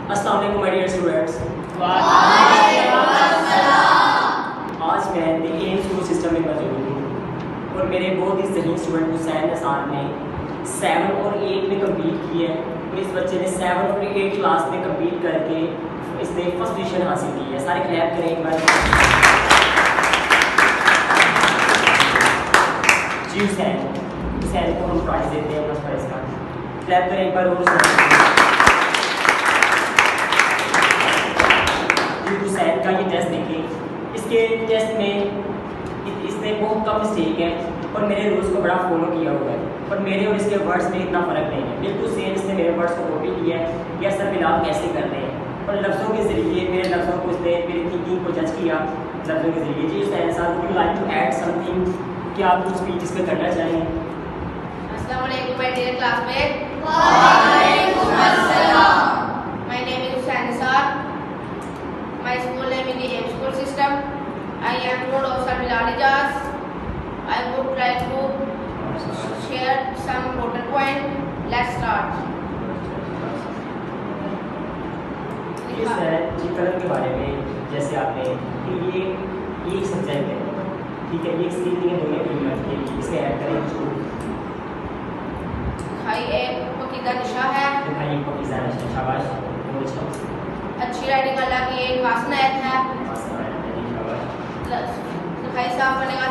अस्सलाम वालेकुम my dear students. आज मैं द एम स्कूल सिस्टम में मौजूद हूँ और मेरे बहुत ही सही स्टूडेंट हुसैन निसार ने 7 और 8 में कम्पीट की है और इस बच्चे ने 7 और 8 क्लास में कम्पीट करके इसने फर्स्ट पोजीशन हासिल की है। सारे क्लैप करें एक बार। जी हुसैन को हम प्राइज़ देते हैं फर्स्ट प्राइज़ का। क्लैप करें एक बार और। हुसैन का ये टेस्ट देखें, इसके टेस्ट में इसने बहुत कम मिस्टेक है और मेरे रूल्स को बड़ा फॉलो किया हुआ है और मेरे और इसके वर्ड्स में इतना फ़र्क नहीं है। बिल्कुल सेम इसने मेरे वर्ड्स को कॉपी किया है या सर मिलाप कैसे करते हैं और लफ्ज़ों के ज़रिए मेरे लफ्ज़ों को इसने मेरी थिंकिंग को जज किया लफ्ज़ों के ज़रिए। Ji Hussain sahab, would you like to add something? क्या आप कुछ स्पीच इस पर करना चाहें? अस्सलाम वालेकुम माय डियर क्लासमेट। वालेकुम अस्सलाम। My name is Hussain Nisar. My school name is the AIM School System. I am proud of Sir Bilal Ijaz. I would like to share some important point. Let's start. इस कलम के बारे में जैसे आपने कि ये एक सब्जेक्ट है, ठीक है, ये स्किल नहीं है दोनों के लिए, इसमें ऐड करें इसको। दिखाई एक पकीदा निशा है। दिखाई एक पकीदा निशा, शाबाश, बहुत अच्छा। अच्छी राइटिंग अल्लाह की एक वासना है। शाबाश। दिखाई साफ बनेगा।